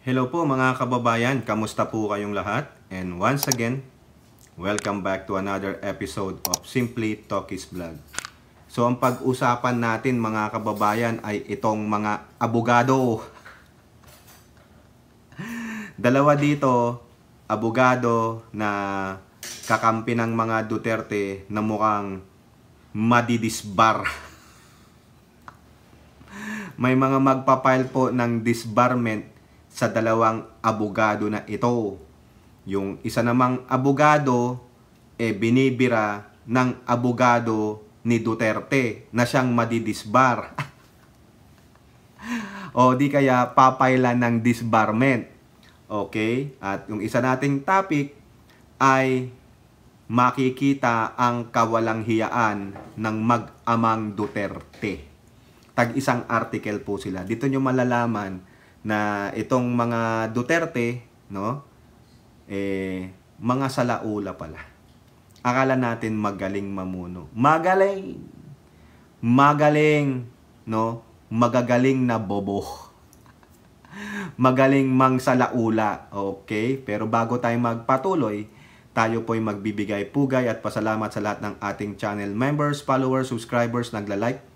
Hello po mga kababayan, kamusta po kayong lahat? And once again, welcome back to another episode of Simply Talkies Vlog. So ang pag-usapan natin mga kababayan ay itong mga abogado. Dalawa dito, abogado na kakampi ng mga Duterte na mukhang madidisbar. May mga magpapile po ng disbarment sa dalawang abogado na ito. Yung isa namang abogado binibira ng abogado ni Duterte na siyang madidisbar. O di kaya papailan ng disbarment. Okay? At yung isa nating topic ay makikita ang kawalang hiyaan ng mag-amang Duterte. Tag-isang article po sila. Dito nyo malalaman na itong mga Duterte, no? Mga salaula pala. Akala natin magaling mamuno. Magaling, no? Magagaling na bobo. Magaling mang salaula. Okay? Pero bago tayo magpatuloy, tayo po'y magbibigay pugay at pasalamat sa lahat ng ating channel members, followers, subscribers, nagla-like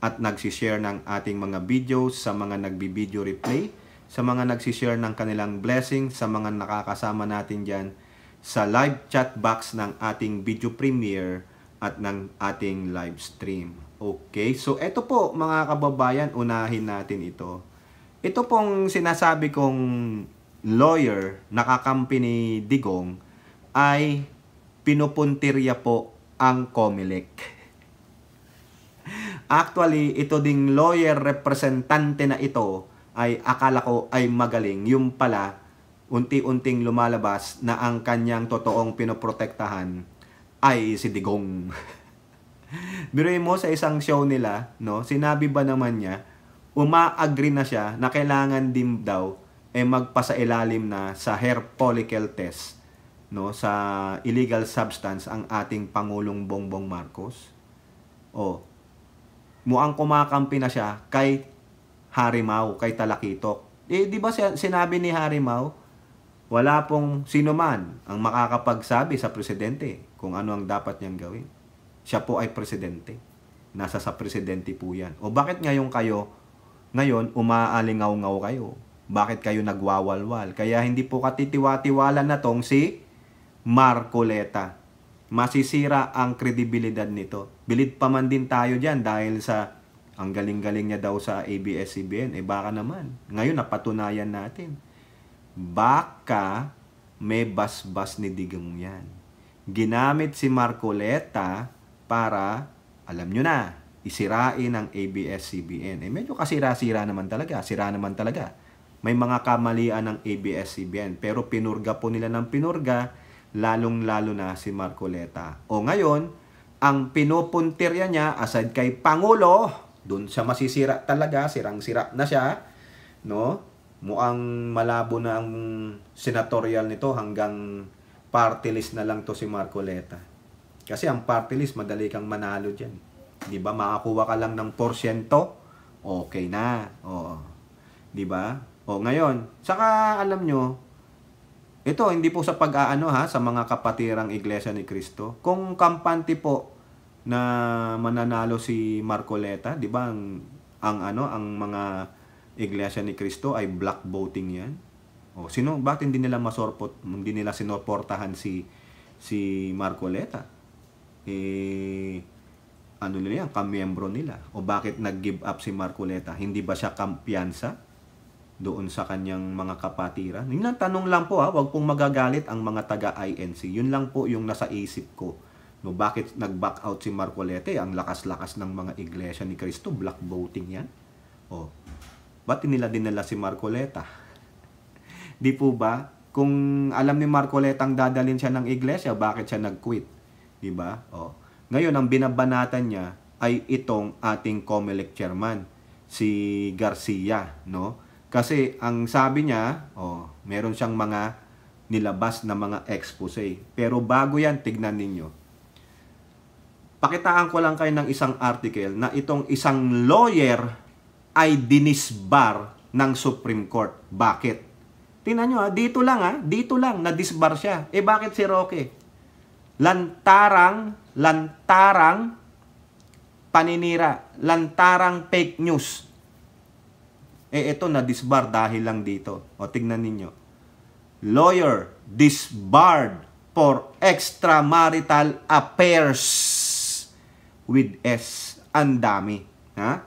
at nagsishare ng ating mga videos, sa mga nagbi-video replay, sa mga nagsishare ng kanilang blessing, sa mga nakakasama natin dyan sa live chat box ng ating video premiere at ng ating live stream. Okay, so eto po mga kababayan, unahin natin ito. Ito pong sinasabi kong lawyer, nakakampi ni Digong, ay pinupuntirya po ang COMELEC. Actually, ito ding lawyer representante na ito ay akala ko ay magaling. Yung pala, unti-unting lumalabas na ang kanyang totoong pinoprotektahan ay si Digong. Biruin mo sa isang show nila, no? Sinabi ba naman niya, uma-agree na siya na kailangan din daw magpasailalim na sa hair follicle test, no? Sa illegal substance ang ating Pangulong Bongbong Marcos. Mukhang kumakampi na siya kay Harimau, kay Talakitok. Di ba sinabi ni Harimau, wala pong sino man ang makakapagsabi sa presidente kung ano ang dapat niyang gawin. Siya po ay presidente. Nasa sa presidente po yan. O bakit ngayon umaalingaw-ngaw kayo? Bakit kayo nagwawalwal? Kaya hindi po katitiwa-tiwala na tong si Marcoleta. Masisira ang kredibilidad nito. Bilid pa man din tayo dyan dahil sa ang galing-galing niya daw sa ABS-CBN. Baka naman. Ngayon napatunayan natin. Baka may basbas ni Digong yan. Ginamit si Marcoleta para, alam nyo na, isirain ang ABS-CBN. Medyo kasira-sira naman talaga. Sira naman talaga. May mga kamalian ng ABS-CBN. Pero pinurga po nila ng pinurga, lalong-lalo na si Marcoleta. O ngayon, ang pinupuntirya niya, aside kay Pangulo, dun siya masisira talaga, sirang-sira na siya, no? Mukhang malabo na ang senatorial nito, hanggang party list na lang to si Marcoleta. Kasi ang party list, madali kang manalo dyan. Di ba? Makakuha ka lang ng porsyento, okay na. O, di ba? O ngayon, saka alam nyo, ito, hindi po sa pag-aano sa mga kapatirang Iglesia ni Cristo. Kung kampante po na mananalo si Marcoleta, 'di ba? Ang mga Iglesia ni Cristo ay black voting 'yan. O sino bakit hindi nila hindi nila sinuportahan si Marcoleta? Ano nila yan, kamiyembro nila. O bakit nag-give up si Marcoleta? Hindi ba siya kampiyansa doon sa kanyang mga kapatiran? Yun lang, tanong lang po wag pong magagalit ang mga taga-INC. Yun lang po yung nasa isip ko. No, bakit nag-back out si Marcoleta? Ang lakas-lakas ng mga Iglesia ni Cristo, black voting yan. Ba't dinala si Marcoleta? Di po ba? Kung alam ni Marcoleta ang dadalhin siya ng Iglesia, bakit siya nag-quit? Di ba? Ngayon, ang binabanatan niya ay itong ating COMELEC chairman, si Garcia, no? Kasi ang sabi niya, meron siyang mga nilabas na mga expose. Pero bago yan, tignan ninyo. Pakitaan ko lang kayo ng isang article na itong isang lawyer ay dinisbar ng Supreme Court. Bakit? Tingnan nyo dito lang, na-disbar siya. Eh bakit si Roque? Lantarang paninira, lantarang fake news. Eh ito na-disbar dahil lang dito. O tingnan ninyo. Lawyer disbarred for extramarital affairs with S. Ang dami. Ha?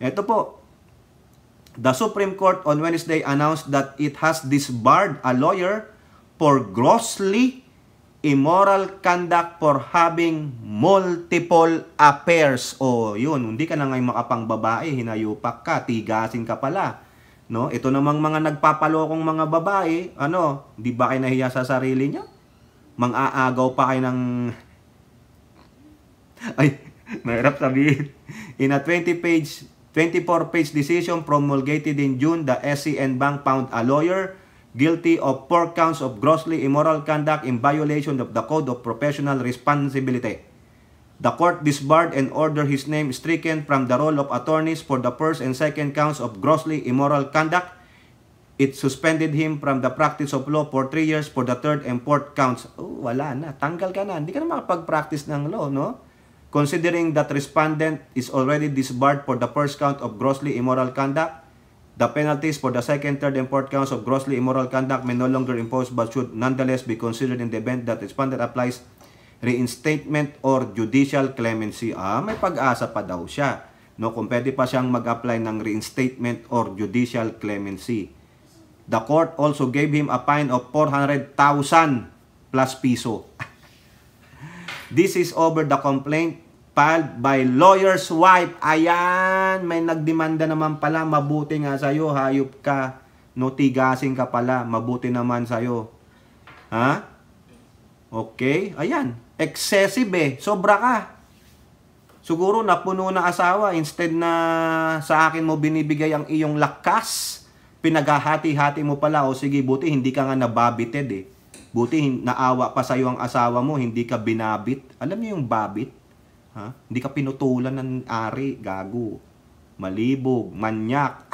Ito po. The Supreme Court on Wednesday announced that it has disbarred a lawyer for grossly immoral conduct for having multiple affairs. O yun, hindi ka na ngayon makapangbabae, hinayupak ka, tigasin ka pala. No? Ito namang mga nagpapalokong mga babae, di ba kayo nahiya sa sarili niyo? Mang-aagaw pa kayo ng... Ay, mahirap sabihin. In a 24-page decision promulgated in June, the SCN Bank found a lawyer guilty of 4 counts of grossly immoral conduct in violation of the Code of Professional Responsibility. The court disbarred and ordered his name stricken from the roll of attorneys for the first and second counts of grossly immoral conduct. It suspended him from the practice of law for 3 years for the third and fourth counts. Oh, wala na. Tanggal ka na. Hindi ka na makapag-practice ng law, no? Considering that respondent is already disbarred for the first count of grossly immoral conduct, the penalties for the second, third, and fourth counts of grossly immoral conduct may no longer impose but should nonetheless be considered in the event that respondent applies reinstatement or judicial clemency. May pag-asa pa daw siya. No, kung pwede pa siyang mag-apply ng reinstatement or judicial clemency. The court also gave him a fine of 400,000 plus piso. This is over the complaint filed by lawyer's wife. Ayan, may nagdemanda naman pala. Mabuti nga sa'yo, hayop ka. No, tigasin ka pala. Mabuti naman sa'yo. Ha? Okay, ayan. Excessive sobra ka. Siguro napuno na asawa. Instead na sa akin mo binibigay ang iyong lakas, pinaghahati-hati mo pala. O sige, buti hindi ka nga nababited Buti naawa pa sa'yo ang asawa mo, hindi ka binabit. Alam niyo yung babit? Ha? Hindi ka pinutulan ng ari, gago, malibog, manyak.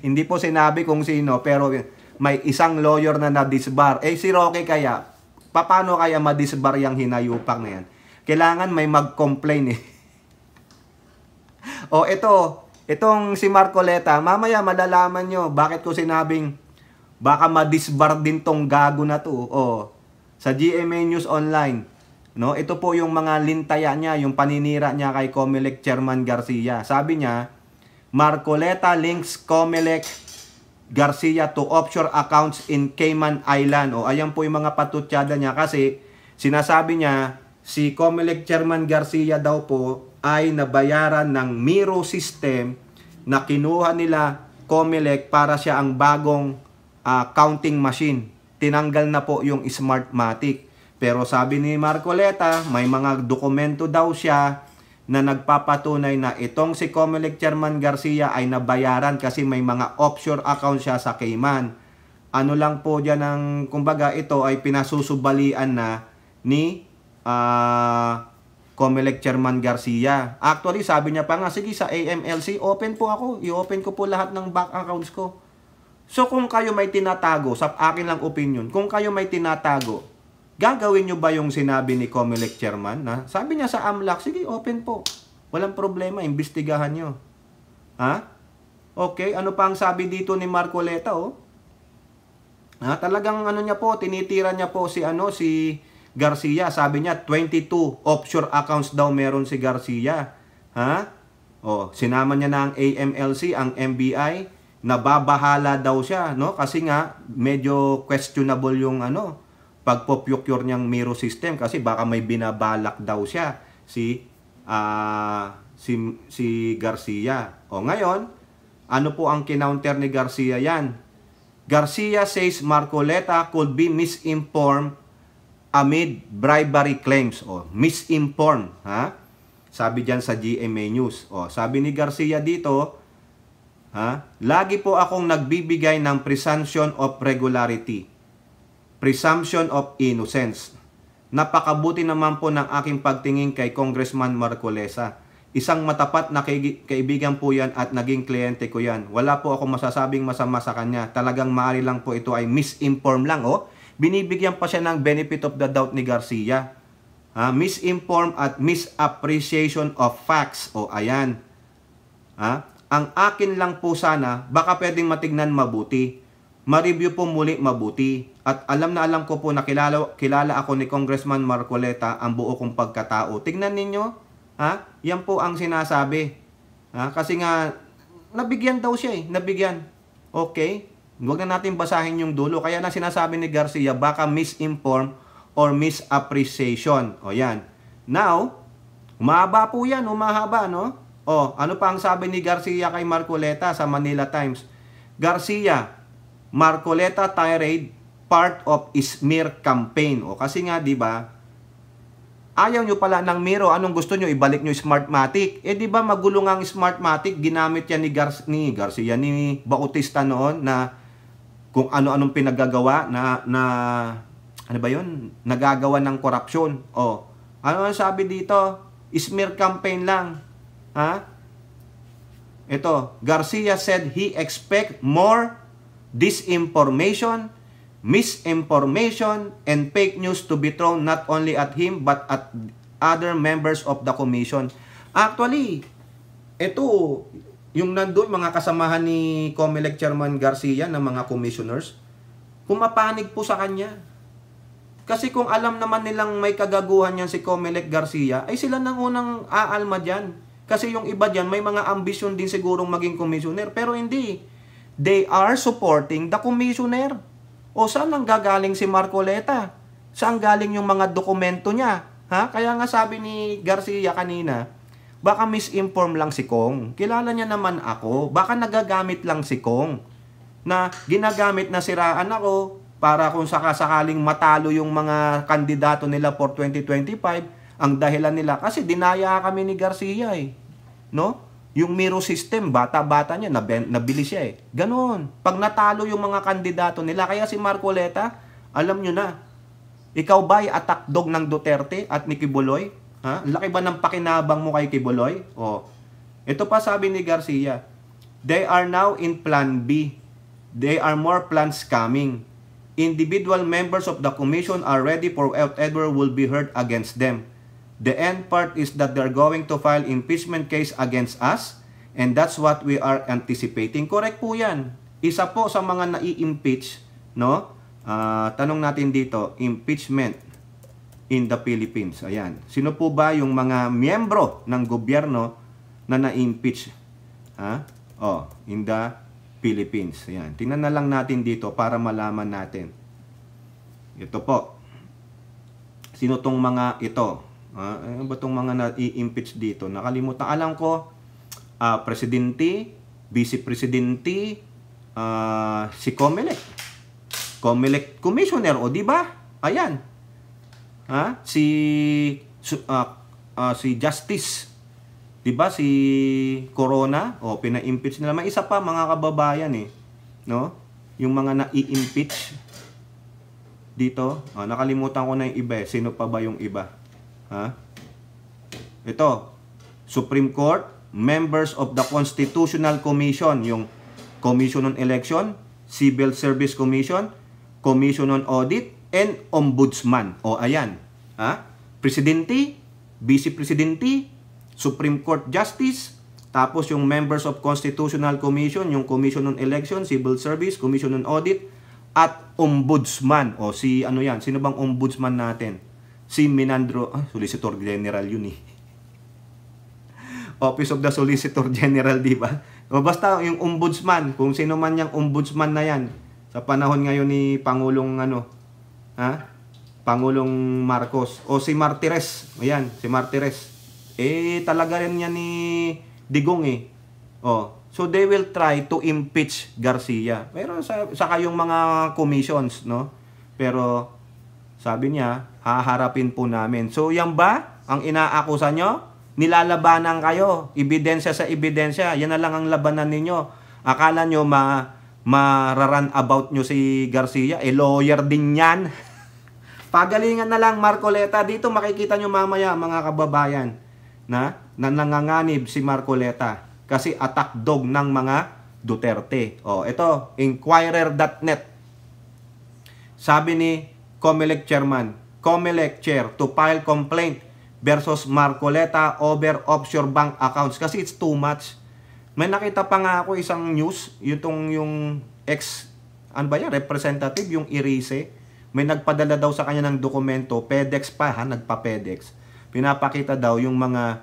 Hindi po sinabi kung sino, pero may isang lawyer na na-disbar. Si Roque kaya, paano kaya ma-disbar yung hinayupak na yan? Kailangan may mag-complain O itong si Marcoleta, mamaya malalaman nyo bakit ko sinabing baka ma-disbar din tong gago na to. Sa GMA News Online. No, ito po yung mga lintaya niya, yung paninira niya kay Comelec Chairman Garcia. Sabi niya, Marcoleta links Comelec Garcia to offshore accounts in Cayman Island. Ayan po yung mga patutyada niya kasi sinasabi niya si Comelec Chairman Garcia daw po ay nabayaran ng Miro system na kinuha nila Comelec para siya ang bagong counting machine. Tinanggal na po yung Smartmatic. Pero sabi ni Marcoleta, may mga dokumento daw siya na nagpapatunay na itong si Comelec Chairman Garcia ay nabayaran kasi may mga offshore account siya sa Cayman. Ano lang po dyan ang, kumbaga ito ay pinasusubalian na ni Comelec Chairman Garcia. Actually, sabi niya pa nga, sige sa AMLC, open po ako. I-open ko po lahat ng bank accounts ko. So kung kayo may tinatago, sa akin lang opinion, kung kayo may tinatago, gagawin nyo ba yung sinabi ni Comelec Chairman? Sabi niya sa AMLAC, sige, open po. Walang problema, imbestigahan nyo. Ha? Okay, ano pa ang sabi dito ni Marcoleta, talagang niya po, tinitira niya po si Garcia. Sabi niya, 22 offshore accounts daw meron si Garcia. Ha? Sinama niya na ang AMLC, ang MBI, nababahala daw siya, no? Kasi nga medyo questionable yung pagpo-procure niyang Miro system kasi baka may binabalak daw siya si Garcia. Ngayon, ano po ang kinounter ni Garcia yan? Garcia says Marcoleta could be misinformed amid bribery claims. Misinformed, ha? Sabi diyan sa GMA News. Sabi ni Garcia dito, lagi po akong nagbibigay ng presumption of regularity, presumption of innocence. Napakabuti naman po ng aking pagtingin kay Congressman Marcoleta. Isang matapat na kaibigan po yan at naging kliyente ko yan. Wala po ako masasabing masama sa kanya. Talagang maaari lang po ito ay misinform lang. Binibigyan pa siya ng benefit of the doubt ni Garcia. Misinform at misappreciation of facts. Ayan. Ang akin lang po sana, baka pwedeng matignan mabuti. Ma-review po muli mabuti. At alam na alam ko po na kilala ako ni Congressman Marcoleta ang buo kong pagkatao. Tignan ninyo. Yan po ang sinasabi. Kasi nga, nabigyan daw siya Nabigyan. Okay? Huwag na natin basahin yung dulo. Kaya na sinasabi ni Garcia, baka misinform or misappreciation. Yan. Now, humahaba po yan. Humahaba, no? Ano pa ang sabi ni Garcia kay Marcoleta sa Manila Times? Garcia, Marcoleta tirade, part of smear campaign. Kasi nga, di ba, ayaw nyo pala ng Miro. Anong gusto nyo? Ibalik nyo Smartmatic. Di ba magulo nga ang Smartmatic? Ginamit yan ni Garcia, ni Bautista noon na kung ano-anong pinagagawa na ano ba yun? Nagagawa ng korupsyon. Ano ang sabi dito? Smear campaign lang. Ito, Garcia said he expect more disinformation, misinformation, and fake news to be thrown not only at him but at other members of the commission. Actually, ito, yung nandun, mga kasamahan ni COMELEC Chairman Garcia ng mga commissioners, pumapanig po sa kanya. Kasi kung alam naman nilang may kagaguhan yan si COMELEC Garcia, ay sila nang unang aalma dyan. Kasi yung iba dyan, may mga ambisyon din sigurong maging commissioner, pero hindi. They are supporting the commissioner. Saan ang gagaling si Marcoleta? Saan galing yung mga dokumento niya? Kaya nga sabi ni Garcia kanina, baka misinform lang si Kong. Kilala niya naman ako. Baka nagagamit lang si Kong. Na ginagamit na siraan ako para kung sakasakaling matalo yung mga kandidato nila for 2025, ang dahilan nila. Kasi dinaya kami ni Garcia No? Yung Miro system, bata-bata niya, nabili siya Ganon. Pag natalo yung mga kandidato nila, kaya si Marcoleta, alam nyo na, ikaw ba ay attack dog ng Duterte at ni Kibuloy? Laki ba ng pakinabang mo kay Kibuloy? Ito pa sabi ni Garcia, they are now in plan B. They are more plans coming. Individual members of the commission are ready for whatever will be heard against them. The end part is that they're going to file impeachment case against us, and that's what we are anticipating. Correct po yan. Isa po sa mga nai-impeach, no? Tanong natin dito, impeachment in the Philippines. Ayan. Sino po ba yung mga miyembro ng gobyerno na na-impeach? In the Philippines. Ayan. Tingnan na lang natin dito para malaman natin. Ito po. Sino tong mga ito? Ano ba itong mga na-i-impeach dito? Nakalimutan. Alam ko, presidente, vice-presidente, si COMELEC. COMELEC commissioner, di ba? Ayan. Si Justice, di ba? Si Corona, pina-impeach nila. May isa pa, mga kababayan no? Yung mga na-i-impeach dito. Nakalimutan ko na yung iba. Sino pa ba yung iba? Ito, Supreme Court, members of the Constitutional Commission, yung Commission on Election, Civil Service Commission, Commission on Audit, and Ombudsman. Ayan. Presidente, Vice Presidente, Supreme Court Justice, tapos yung members of Constitutional Commission, yung Commission on Election, Civil Service, Commission on Audit, at Ombudsman. Sino bang Ombudsman natin? Si Menandro, Solicitor General yun Office of the Solicitor General, di ba? Basta yung Ombudsman, kung sino man yung Ombudsman na yan, sa panahon ngayon ni Pangulong Pangulong Marcos. Si Martires, ayan, si Martires. Talaga rin yan ni Digong So they will try to impeach Garcia. Pero saka yung mga commissions, no? Pero sabi niya, haharapin po namin. So yan ba ang inaakusa nyo? Nilalabanan kayo. Ebidensya sa ebidensya. Yan na lang ang labanan ninyo. Akala nyo mararan about nyo si Garcia? Lawyer din yan. Pagalingan na lang, Marcoleta. Dito makikita nyo mamaya, mga kababayan. na nanganganib si Marcoleta kasi attack dog ng mga Duterte. Ito, Inquirer.net. Sabi ni COMELEC Chairman, COMELEC Chair to file complaint versus Marcoleta over offshore bank accounts kasi it's too much. May nakita pa nga ako isang news, yung representative, yung Irice, may nagpadala daw sa kanya ng dokumento, FedEx pa nagpa-FedEx. Pinapakita daw yung mga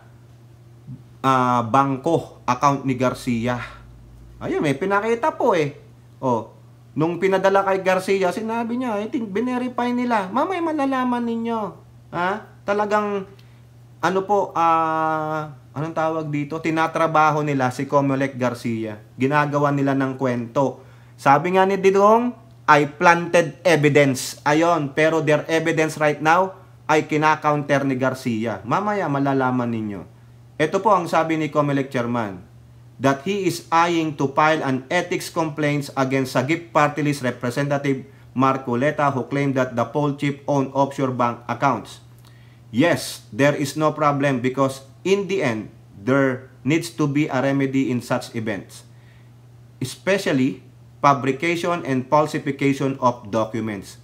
bangko account ni Garcia. Ayun, may pinakita po nung pinadala kay Garcia, sinabi niya, I think binerify nila. Mamay malalaman ninyo. Talagang anong tawag dito? Tinatrabaho nila si COMELEC Garcia. Ginagawa nila ng kwento. Sabi nga ni Didong, I planted evidence. Ayon, pero their evidence right now ay kina-counter ni Garcia. Mamaya malalaman ninyo. Ito po ang sabi ni COMELEC Chairman, that he is eyeing to file an ethics complaints against Sagip Party List Representative Marcoleta who claimed that the poll chief owned offshore bank accounts. Yes, there is no problem because in the end, there needs to be a remedy in such events, especially fabrication and falsification of documents.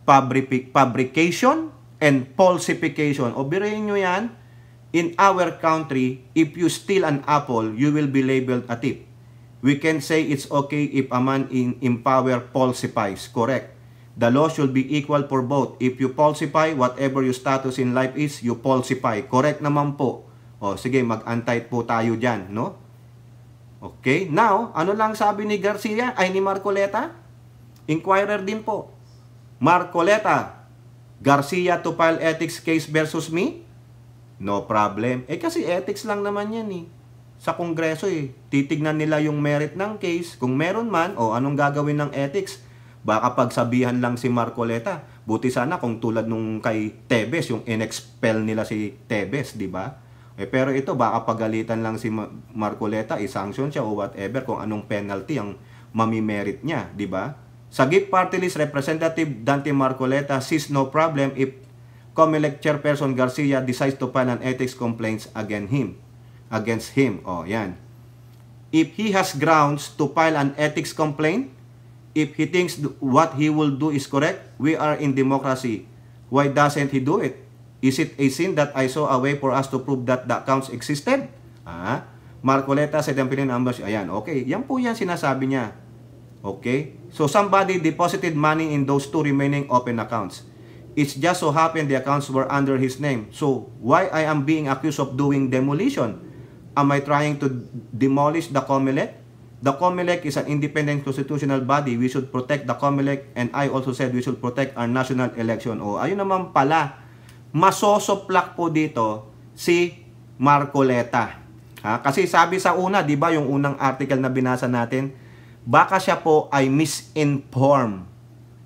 Fabrication and falsification. Birahin nyo yan. In our country, if you steal an apple, you will be labeled a thief. We can say it's okay if a man in power falsifies. Correct. The law should be equal for both. If you falsify, whatever your status in life is, you falsify. Correct naman po. Sige, mag-antay po tayo dyan, no? Okay, now, ano lang sabi ni Garcia, ni Marcoleta? Inquirer din po. Marcoleta, Garcia to file ethics case versus me? No problem. Kasi ethics lang naman yan sa Kongreso Titignan nila yung merit ng case. Kung meron man, anong gagawin ng ethics? Baka pagsabihan lang si Marcoleta. Buti sana kung tulad nung kay Tebes, yung in-expel nila si Tebes, di ba? Pero ito, baka pagalitan lang si Marcoleta, i-sanction siya o whatever, kung anong penalty ang mamimerit niya, di ba? Sagip Party List Representative Dante Marcoleta sees no problem if COMELEC Chairperson Garcia decides to file an ethics complaints against him. Yan. If he has grounds to file an ethics complaint, if he thinks what he will do is correct, we are in democracy. Why doesn't he do it? Is it a sin that I saw a way for us to prove that the accounts existed? Marcoleta said ang ambush. Ayan, okay. Yan po yan sinasabi niya. Okay? So somebody deposited money in those two remaining open accounts. It's just so happened the accounts were under his name. So, why I am being accused of doing demolition? Am I trying to demolish the COMELEC? The COMELEC is an independent constitutional body. We should protect the COMELEC, and I also said we should protect our national election. Ayun naman pala, masosoplak po dito si Marcoleta. Kasi sabi sa una, di ba, yung unang article na binasa natin, baka siya po ay misinformed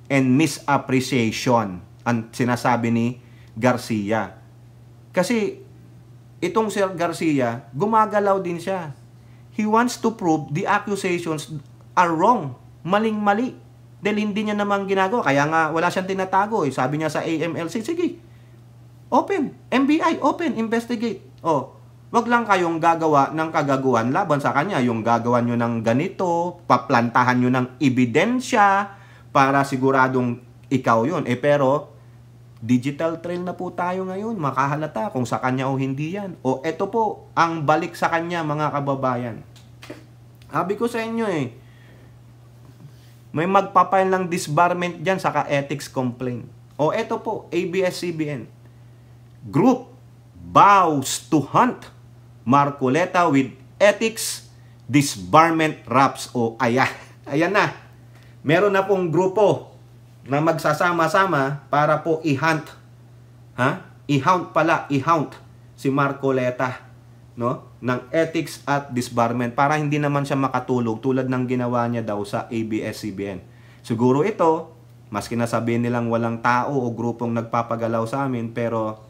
and misappreciation ang sinasabi ni Garcia. Kasi itong Sir Garcia, gumagalaw din siya. He wants to prove the accusations are wrong. Maling-mali. Dahil hindi niya naman ginagawa. Kaya nga wala siyang tinatago. Sabi niya sa AMLC, sige, open. NBI, open. Investigate. Wag lang kayong gagawa ng kagaguhan laban sa kanya. Yung gagawa nyo ng ganito, paplantahan nyo ng ebidensya para siguradong ikaw yun. Pero digital trail na po tayo ngayon. Makahalata kung sa kanya o hindi yan. Eto po, ang balik sa kanya, mga kababayan. Sabi ko sa inyo may magpapail ng disbarment dyan saka ethics complaint. Eto po, ABS-CBN. Group vows to hunt Marcoleta with ethics disbarment raps. Ayan na. Meron na pong grupo na magsasama-sama para po i-hunt. I-hunt si Marcoleta, no? Ng ethics at disbarment para hindi naman siya makatulog tulad ng ginawa niya daw sa ABS-CBN. Siguro ito, maski nasabihin nilang walang tao o grupong nagpapagalaw sa amin, pero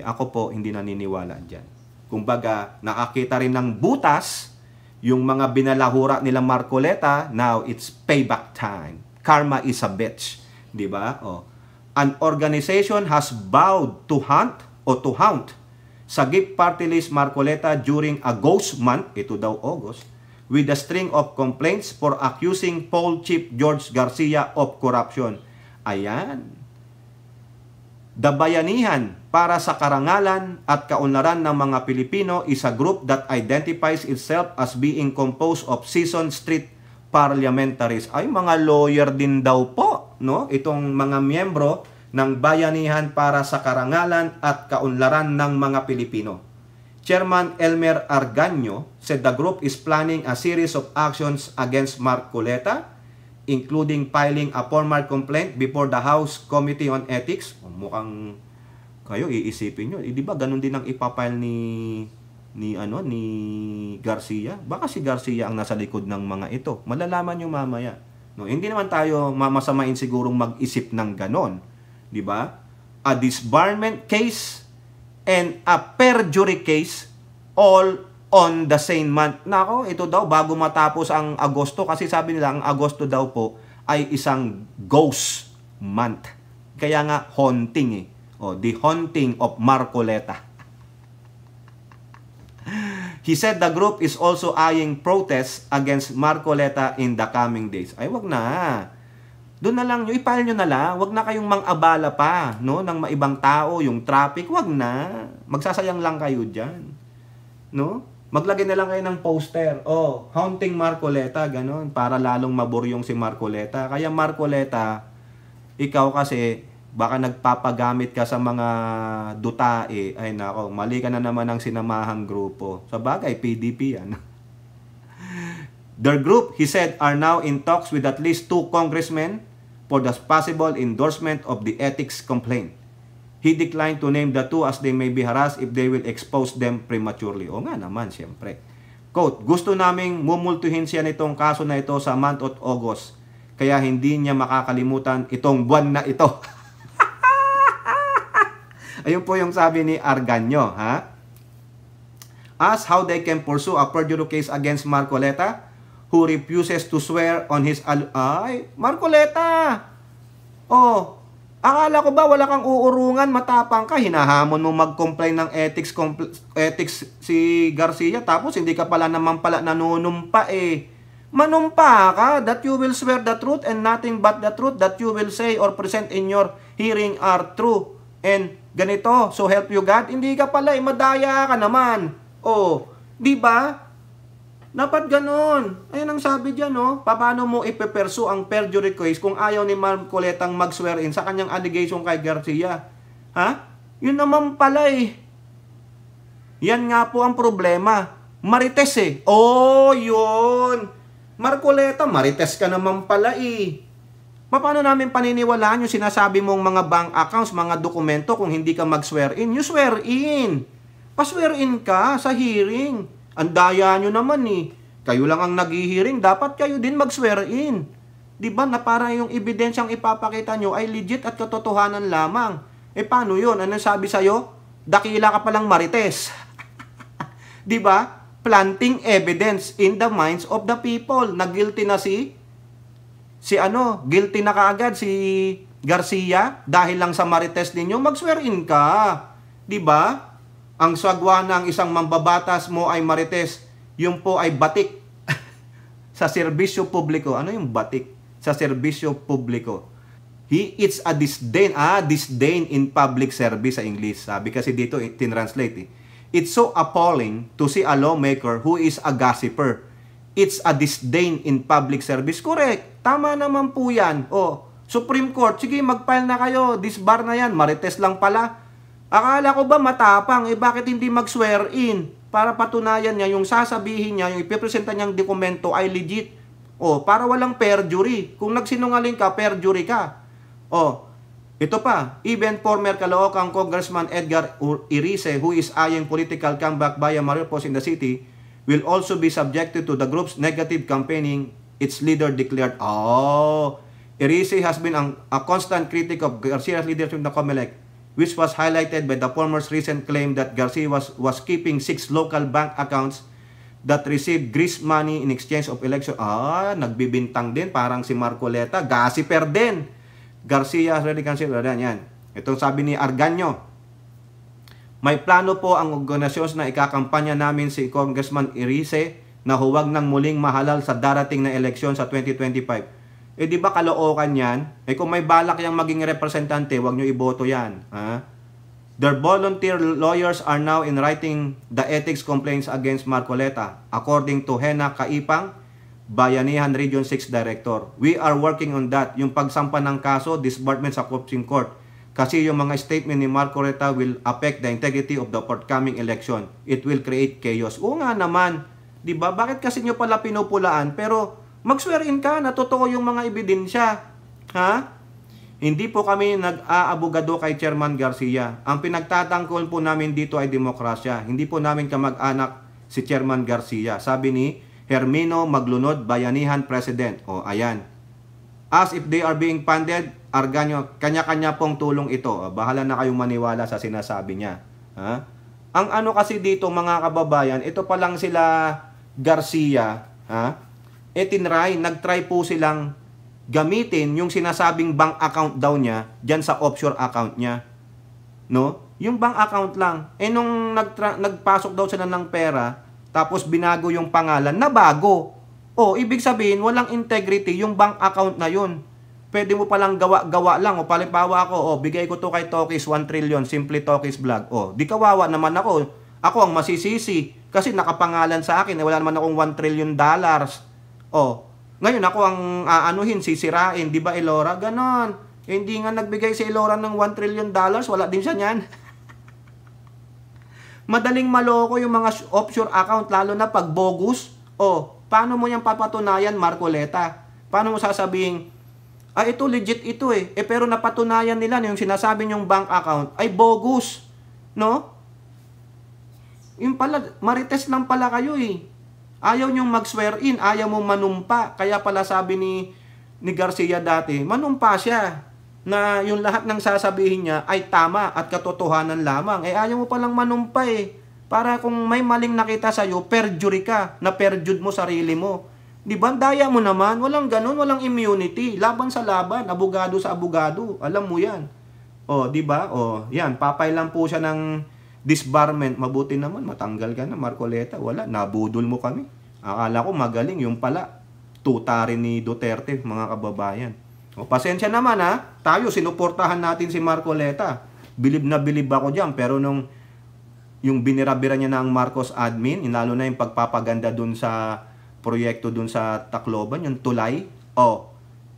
ako po hindi naniniwala dyan. Kumbaga, nakakita rin ng butas yung mga binalahura nila Marcoleta. Now it's payback time. Karma is a bitch, di ba? An organization has vowed to hunt sa gift party list Marcoleta during a ghost month, ito daw August, with a string of complaints for accusing Paul Chief George Garcia of corruption. Ayan. Dabayanihan para sa karangalan at kaunlaran ng mga Pilipino is a group that identifies itself as being composed of seasoned street parliamentaries. Ay, mga lawyer din daw po, no? Itong mga miyembro ng Bayanihan para sa Karangalan at Kaunlaran ng mga Pilipino. Chairman Elmer Argaño said the group is planning a series of actions against Marcoleta, including filing a formal complaint before the House Committee on Ethics. Mukhang kayo iisipin nyo, di ba ganun din ang ipapile ni Garcia? Baka si Garcia ang nasa likod ng mga ito. Malalaman nyo mamaya. No, hindi naman tayo mamasamain sigurong mag-isip ng ganon, di ba? A disbarment case and a perjury case all on the same month. Nako, ito daw bago matapos ang Agosto, kasi sabi nila ang Agosto daw po ay isang ghost month. Kaya nga haunting eh. Oh, the haunting of Marcoleta. He said the group is also eyeing protests against Marcoleta in the coming days. Ay, wag na. Doon na lang nyo, ipile nyo na lang. Wag na kayong mang-abala pa, no, ng maibang tao, yung traffic, wag na. Magsasayang lang kayo dyan. No? Maglagay na lang kayo ng poster. Oh, haunting Marcoleta, ganon, para lalong maburyong si Marcoleta. Kaya Marcoleta, ikaw kasi, baka nagpapagamit ka sa mga dutae. Ay nako, mali ka na naman ng sinamahang grupo. Sa bagay, PDP yan. Their group, he said, are now in talks with at least 2 congressmen for the possible endorsement of the ethics complaint. He declined to name the 2 as they may be harassed if they will expose them prematurely. O nga naman, siyempre. Quote, gusto naming mumultuhin siya nitong kaso na ito sa month of August. Kaya hindi niya makakalimutan itong buwan na ito. Ayun po yung sabi ni Argaño, ha? Ask how they can pursue a perjury case against Marcoleta, who refuses to swear on his... Ay, Marcoleta! Oh, akala ko ba wala kang uurungan, matapang ka, hinahamon mo mag-complain ng ethics si Garcia, tapos hindi ka pala naman pala nanunumpa eh. Manumpa ka that you will swear the truth and nothing but the truth that you will say or present in your hearing are true. And ganito, so help you God, hindi ka pala, madaya ka naman. Oh, di ba? Dapat ganon. Ayun ang sabi diyan, no? Paano mo ipeperso ang perjury case kung ayaw ni Marcoletang mag-swear in sa kanyang allegation kay Garcia? Ha? Yun naman pala eh. Yan nga po ang problema. Marites eh. Oh, yun. Marcoleta, marites ka naman pala eh. Paano namin paniniwalaan yung sinasabi mong mga bank accounts, mga dokumento kung hindi ka mag-swear in? You swear in. Pa-swear in ka sa hearing. Ang daya nyo naman eh. Kayo lang ang nag-hearing, dapat kayo din mag-swear in. Diba na para yung ebidensyang ipapakita nyo ay legit at katotohanan lamang. Eh paano yun? Ano sabi sa'yo? Dakila ka palang marites. Diba? Planting evidence in the minds of the people. Na guilty na guilty na kaagad si Garcia dahil lang sa marites ninyo, mag-swear in ka. 'Di ba? Ang sagwa ng isang mambabatas mo ay marites, yung po ay batik sa serbisyo publiko. Ano yung batik? Sa serbisyo publiko. It's a disdain. Disdain in public service sa English. Sabi kasi dito, tinranslate eh. It's so appalling to see a lawmaker who is a gossiper. It's a disdain in public service. Correct. Tama naman po yan. Oh, Supreme Court, sige, mag-file na kayo. Disbar na yan. Marites lang pala. Akala ko ba matapang? Eh, bakit hindi mag-swear in? Para patunayan niya yung sasabihin niya, yung ipipresenta niyang dokumento ay legit. Oh, para walang perjury. Kung nagsinungaling ka, perjury ka. Oh, ito pa. Even former Caloocan Congressman Edgar Irice, who is eyeing political comeback by Marcos in the city, will also be subjected to the group's negative campaigning, its leader declared. Oh, Irice has been a constant critic of Garcia's leadership in the COMELEC, which was highlighted by the former's recent claim that Garcia was keeping 6 local bank accounts that received grease money in exchange of election. Nagbibintang din, parang si Marcoleta, gossiper din. Garcia has already considered yan. Itong sabi ni Argaño, May plano po ang organisasyon na ikakampanya namin si Congressman Irice na huwag nang muling mahalal sa darating na eleksyon sa 2025. Eh di ba kalookan yan? Eh kung may balak yang maging representante, huwag nyo iboto yan. Ha? Their volunteer lawyers are now in writing the ethics complaints against Marcoleta, according to Hena Kaipang, Bayanihan Region 6 Director. We are working on that. Yung pagsampa ng kaso, disbarment sa Supreme Court. Kasi yung mga statement ni Marcoleta will affect the integrity of the forthcoming election. It will create chaos. Oo nga naman. Diba? Bakit kasi nyo pala pinupulaan? Pero mag-swear in ka na totoo yung mga ebidensya. Ha? Hindi po kami nag-aabogado kay Chairman Garcia. Ang pinagtatangkol po namin dito ay demokrasya. Hindi po namin kamag-anak si Chairman Garcia. Sabi ni Hermino Maglunod, Bayanihan President. O, ayan. As if they are being funded, Arganyo, kanya-kanya pong tulong ito. Bahala na kayong maniwala sa sinasabi niya. Ha? Ang ano kasi dito mga kababayan, ito pa lang sila Garcia, ha? Nag-try po silang gamitin yung sinasabing bank account daw niya diyan sa offshore account niya. No? Yung bank account lang. Nung nagpasok daw sila ng pera, tapos binago yung pangalan, nabago. Ibig sabihin, walang integrity yung bank account na yun. Pwede mo palang gawa lang. Palipawa ako, bigay ko to kay Tokis 1 trillion, Simply Tokis Vlog. Di kawawa naman ako. Ako ang masisisi. Kasi nakapangalan sa akin, wala naman akong 1 trillion dollars. Ngayon ako ang sisirain. Di ba, Elora? Ganon. Hindi nga nagbigay si Elora ng 1 trillion dollars, wala din siya niyan. Madaling maloko yung mga offshore account, lalo na pag bogus. Paano mo yan papatunayan, Marcoleta? Paano mo sasabihin, ito legit ito pero napatunayan nila na yung sinasabi nyong bank account ay bogus. No? Yung pala, marites lang pala kayo Ayaw nyong mag-swear in, ayaw mo manumpa. Kaya pala sabi ni Garcia dati, manumpa siya na yung lahat ng sasabihin niya ay tama at katotohanan lamang. Ayaw mo palang manumpa Para kung may maling nakita sa'yo, perjury ka, na perjured mo sarili mo. Di ba? Daya mo naman. Walang ganun, walang immunity. Laban sa laban, abogado sa abogado. Alam mo yan. Di ba? Yan, papay lang po siya ng disbarment. Mabuti naman, matanggal ka na, Marcoleta. Wala, nabudol mo kami. Akala ko magaling, yung pala. Tuta rin ni Duterte, mga kababayan. Pasensya naman tayo, sinuportahan natin si Marcoleta. Bilib na bilib ako dyan, pero nung yung binirabira niya ng Marcos admin, lalo na yung pagpapaganda dun sa proyekto dun sa Tacloban, yung tulay,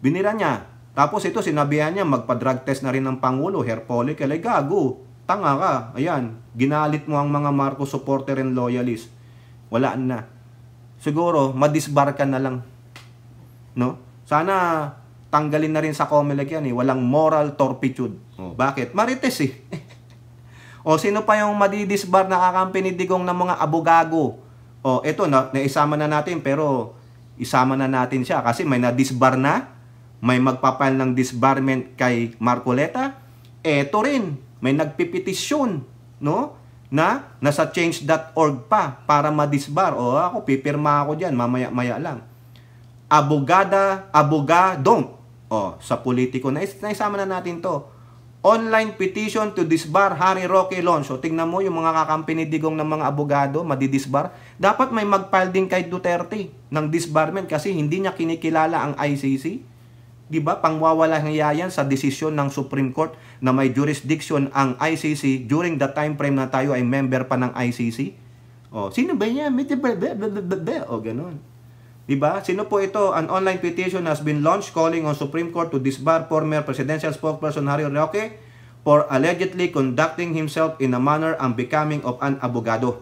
binira niya. Tapos ito, sinabihan niya, magpa-drug test na rin ng Pangulo, hair follicle, gago, tanga ka. Ayan, ginalit mo ang mga Marcos supporter and loyalist. Wala na. Siguro, madisbar ka na lang. No? Sana, tanggalin na rin sa COMELEC yan walang moral turpitude. Bakit? Marites sino pa yung madidisbar na kakampi ni Digong ng mga abogago? Ito, naisama na natin, pero isama na natin siya kasi may na-disbar na, may magpapile ng disbarment kay Marcoleta. Ito rin, may nagpipetisyon, no? Na nasa change.org pa para ma-disbar. Ako, pipirma ako dyan, mamaya-maya lang. Abogadong. Sa politiko, naisama na natin to. Online petition to disbar Harry Roque Alonso. Tingnan mo yung mga kakampi ni Digong ng mga abogado, madidisbar. Dapat may mag-file din kay Duterte ng disbarment kasi hindi niya kinikilala ang ICC. Diba? Pangwawala ng yayan sa desisyon ng Supreme Court na may jurisdiction ang ICC during the time frame na tayo ay member pa ng ICC. Sino ba yan? Ganun. Diba? Sino po ito? An online petition has been launched calling on Supreme Court to disbar former presidential spokesperson Harry Roque for allegedly conducting himself in a manner unbecoming of an abogado.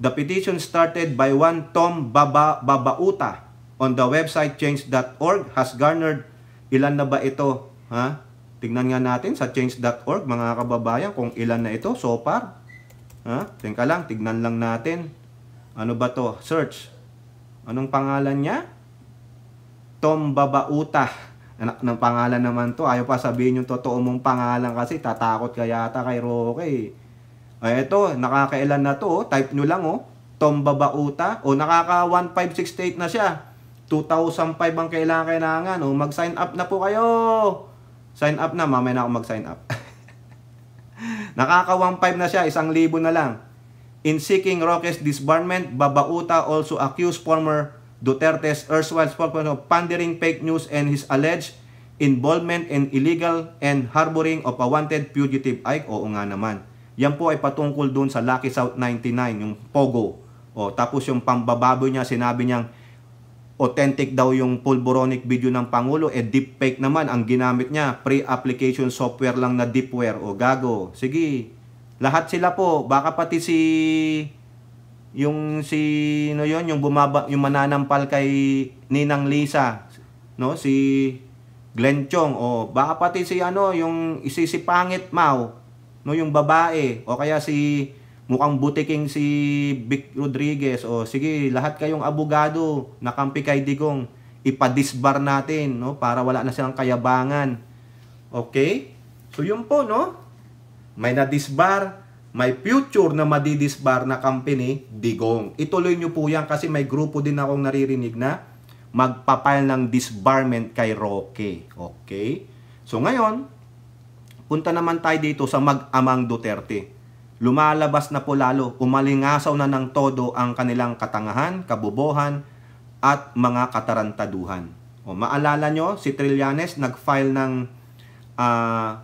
The petition started by one Tom Babauta on the website change.org has garnered, ilan na ba ito? Tignan nga natin sa change.org mga kababayan kung ilan na ito so far. Tingka lang, tignan lang natin. Ano ba to? Search. Anong pangalan niya? Tom Babauta. Anak ng pangalan naman to. Ayaw pa sabihin yung totoo mong pangalan kasi tatakot ka yata kay Roque. Ito, nakakailan na to. Type nyo lang Tom Babauta. Nakaka 1568 na siya. 2005 ang kailangan. Mag-sign up na po kayo. Sign up na. Mamaya na ako mag-sign up. Nakaka 1.5 na siya, 1,000 na lang. In seeking Roque's disbarment, Babauta also accused former Duterte's erstwhile spokesman of pandering fake news and his alleged involvement in illegal and harboring of a wanted fugitive. Ay, oo nga naman. Yan po ay patungkol dun sa Lucky South 99, yung Pogo. O, tapos yung pambababoy niya, sinabi niyang authentic daw yung pulboronic video ng Pangulo, deepfake naman ang ginamit niya, pre-application software lang na deepware. O, gago. Sige, lahat sila po, baka pati yung yung mananampal kay Ninang Lisa, no, si Glenn Chong, o baka pati yung isisipangit Mau, no, yung babae, o kaya si mukhang butiking si Vic Rodriguez. O sige, lahat kayong abogado nakampi kay Digong, ipadisbar natin, no, para wala na silang kayabangan. Okay? So yun po, no? May na-disbar, may future na madidisbar na company, Digong. Ituloy nyo po yan kasi may grupo din akong naririnig na magpapile ng disbarment kay Roque. Okay? So ngayon, punta naman tayo dito sa mag-amang Duterte. Lumalabas na po lalo, umalingasaw na ng todo ang kanilang katangahan, kabubohan, at mga katarantaduhan. O, maalala nyo, si Trillanes nag-file ng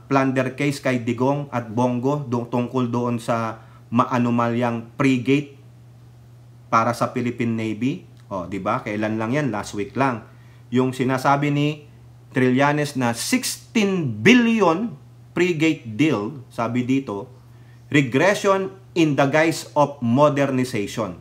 plunder case kay Digong at Bongo tungkol doon sa maanumalyang frigate para sa Philippine Navy. O, di ba? Kailan lang yan? Last week lang. Yung sinasabi ni Trillanes na 16 billion frigate deal, sabi dito, regression in the guise of modernization.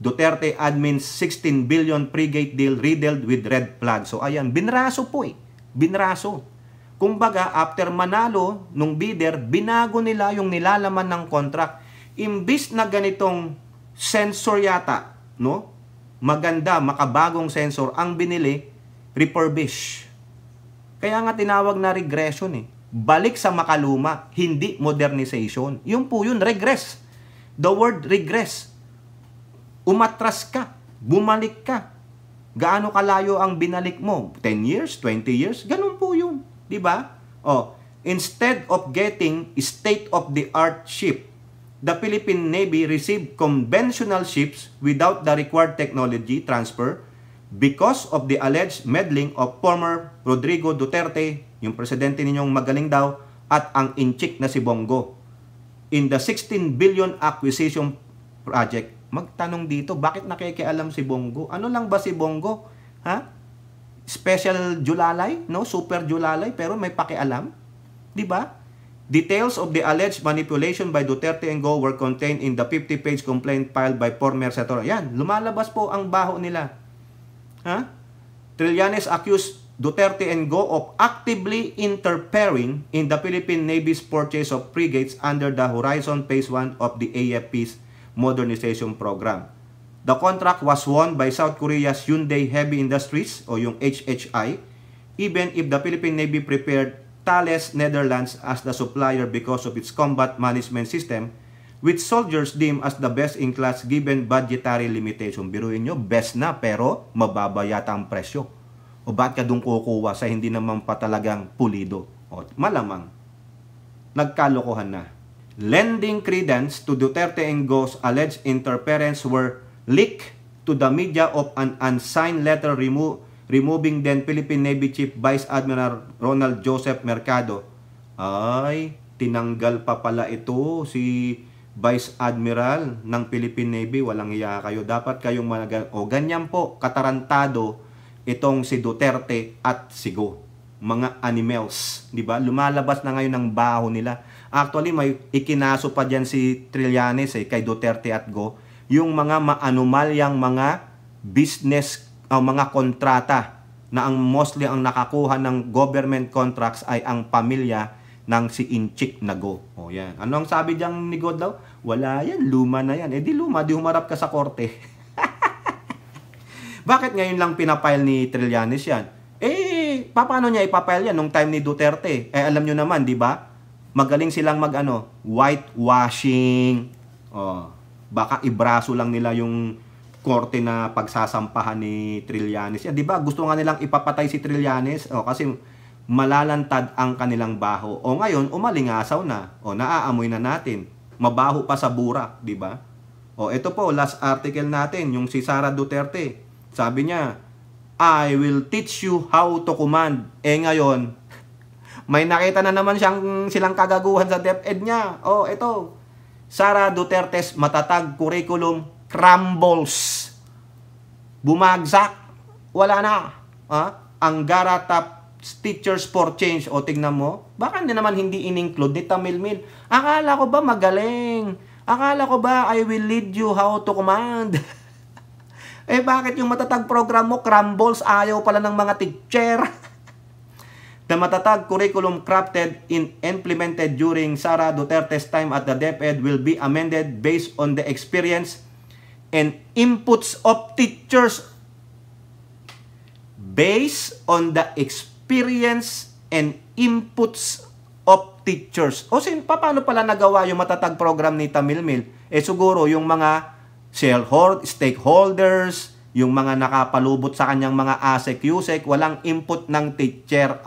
Duterte admins 16 billion frigate deal riddled with red flag. So ayan, binraso po eh. Binraso. Kumbaga, after manalo nung bidder, binago nila yung nilalaman ng contract. Imbis na ganitong sensor yata, no? Maganda, makabagong sensor, ang binili, refurbish. Kaya nga tinawag na regression eh. Balik sa makaluma, hindi modernization. Yung po yun, regress. The word regress. Umatras ka, bumalik ka. Gaano kalayo ang binalik mo? 10 years, 20 years? Ganun po yun. Diba? Oh, instead of getting state-of-the-art ship, the Philippine Navy received conventional ships without the required technology transfer because of the alleged meddling of former Rodrigo Duterte, yung presidente ninyong magaling daw, at ang inchik na si Bongo. In the 16 billion acquisition project, magtanong dito, bakit nakikialam si Bongo? Ano lang ba si Bongo? Ha? Special Julalay, no? Super Julalay, pero may pakialam, 'di ba? Details of the alleged manipulation by Duterte and Go were contained in the 50-page complaint filed by former senator. Yan, lumalabas po ang baho nila. Ha? Trillanes accused Duterte and Go of actively interfering in the Philippine Navy's purchase of frigates under the Horizon Phase 1 of the AFP's modernization program. The contract was won by South Korea's Hyundai Heavy Industries o yung HHI, even if the Philippine Navy prepared Thales Netherlands as the supplier because of its combat management system, which soldiers deem as the best in class given budgetary limitation. Biruin nyo, best na pero mababa yata ang presyo. O ba't ka doon kukuha sa hindi naman pa talagang pulido? O, malamang, nagkalokohan na. Lending credence to Duterte and Go's alleged interference were leak to the media of an unsigned letter removing then Philippine Navy Chief Vice Admiral Ronald Joseph Mercado. Ay, tinanggal pa pala ito si Vice Admiral ng Philippine Navy. Walang iya kayo. Dapat kayong ganyan po, katarantado itong si Duterte at si Go. Mga animals, di ba? Lumalabas na ngayon ng baho nila. Actually, may ikinaso pa dyan si Trillanes kay Duterte at Go. Yung mga maanumalyang mga business o mga kontrata na ang mostly ang nakakuha ng government contracts ay ang pamilya ng si Inchik na Go. O yan. Ano ang sabi diyang ni God daw? Wala yan, luma na yan. Di luma, di humarap ka sa korte. Bakit ngayon lang pinapile ni Trillanes yan? Paano niya ipapile yan nung time ni Duterte? Alam nyo naman, di ba? Magaling silang whitewashing. Baka ibraso lang nila yung korte na pagsasampahan ni Trillanes. Di ba? Gusto nga nilang ipapatay si Trillanes kasi malalantad ang kanilang baho. O ngayon, umalingasaw na. O naaamoy na natin. Mabaho pa sa burak, di ba? O ito po, last article natin, yung si Sara Duterte. Sabi niya, I will teach you how to command. Ngayon, may nakita na naman silang kagaguhan sa DepEd niya. O ito, Sara Duterte's matatag curriculum crumbles. Bumagsak. Wala na. Angara top Teachers for Change. O tignan mo, baka naman hindi in-include ni Tamilmil. Akala ko ba magaling? Akala ko ba I will lead you how to command? Bakit yung matatag program mo crumbles? Ayaw pala ng mga teacher. The matatag curriculum crafted and implemented during Sara Duterte's time at the DepEd will be amended based on the experience and inputs of teachers. Based on the experience and inputs of teachers. O paano pala nagawa yung matatag program ni Tamilmil? Siguro yung mga stakeholders, yung mga nakapalubot sa kanyang mga ASEC-USEC, walang input ng teacher.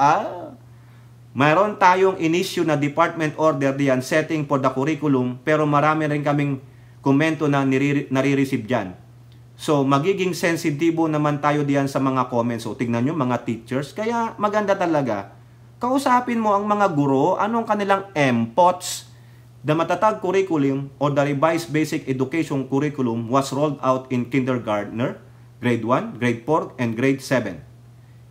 Mayroon tayong in-issue na department order diyan, setting for the curriculum, pero marami rin kaming komento na nare-receive dyan. So, magiging sensitibo naman tayo diyan sa mga comments. So, tignan nyo mga teachers. Kaya maganda talaga, kausapin mo ang mga guro, anong kanilang MPOTS. The matatag curriculum or the revised basic education curriculum was rolled out in kindergartner, grade 1, grade 4, and grade 7.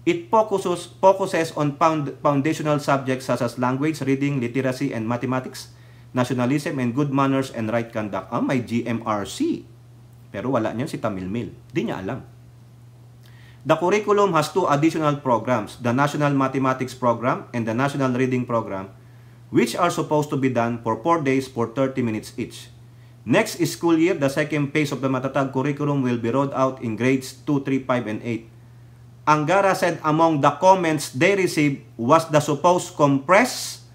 It focuses on foundational subjects such as language, reading, literacy, and mathematics, nationalism, and good manners and right conduct. May GMRC. Pero wala niyan si Tamilmil. Di niya alam. The curriculum has 2 additional programs, the National Mathematics Program and the National Reading Program, which are supposed to be done for 4 days for 30 minutes each. Next school year, the second phase of the matatag curriculum will be rolled out in grades 2, 3, 5, and 8. Angara said among the comments they received was the supposed compressed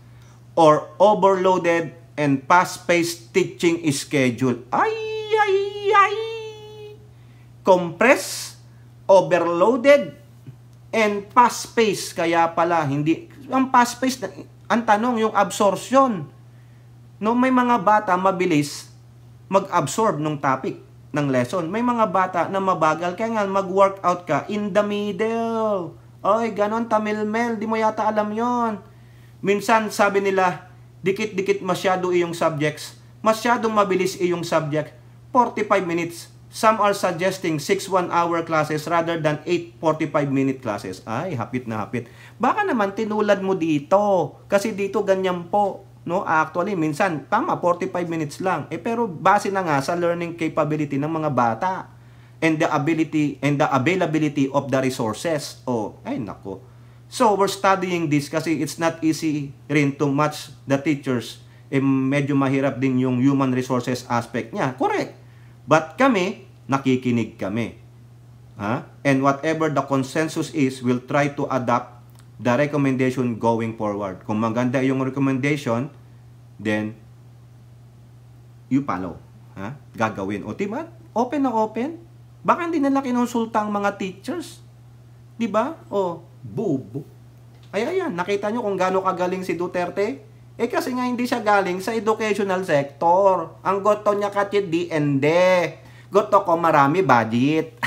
or overloaded and fast-paced teaching schedule. Compressed, overloaded, and fast-paced. Kaya pala, hindi, ang fast-paced, ang tanong, yung absorption. No, may mga bata mabilis mag-absorb ng topic ng lesson. May mga bata na mabagal, kaya nga mag-workout ka in the middle. Oy, ganon Tamilmil, di mo yata alam yon. Minsan sabi nila, dikit-dikit masyado iyong subjects. Masyadong mabilis iyong subject. 45 minutes. Some are suggesting 6 1-hour classes rather than 8 45-minute classes. Ay, hapit na hapit. Baka naman tinulad mo dito. Kasi dito ganyan po. No, actually, minsan, tama, 45 minutes lang. Pero base na nga sa learning capability ng mga bata and the ability and the availability of the resources. Ay nako. So, we're studying this kasi it's not easy rin to match the teachers. Medyo mahirap din yung human resources aspect niya. Correct. But kami, nakikinig kami. And whatever the consensus is, we'll try to adapt the recommendation going forward. Kung maganda yung recommendation, then you follow. Gagawin. O diba? Open na open. Baka hindi nila kinonsulta ang mga teachers. Diba? Bubo. Ayan, nakita nyo kung gaano kagaling si Duterte? Kasi nga hindi siya galing sa educational sector. Ang goto niya katid D&D. Goto ko marami budget.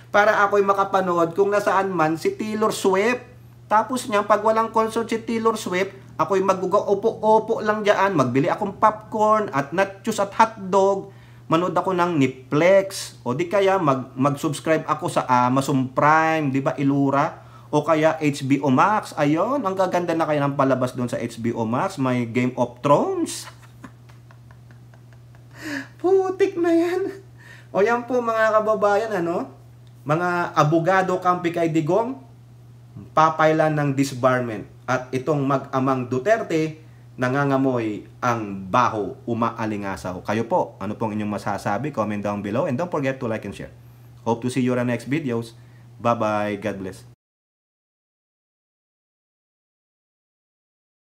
Para ako'y makapanood kung nasaan man si Taylor Swift. Tapos niya, pag walang concert si Taylor Swift, ako'y mag-upo lang dyan. Magbili akong popcorn at nachos at hotdog. Manood ako ng Netflix. O di kaya mag-subscribe ako sa Amazon Prime. Di ba, Ilura? O kaya HBO Max. Ayun, ang gaganda na kaya ng palabas doon sa HBO Max. May Game of Thrones. Putik na yan. O yan po mga kababayan, mga abogado kampi kay Digong, papailan ng disbarment. At itong mag-amang Duterte, nangangamoy ang baho, umaalingasaw. Kayo po, ano pong inyong masasabi? Comment down below and don't forget to like and share. Hope to see you on the next videos. Bye-bye. God bless.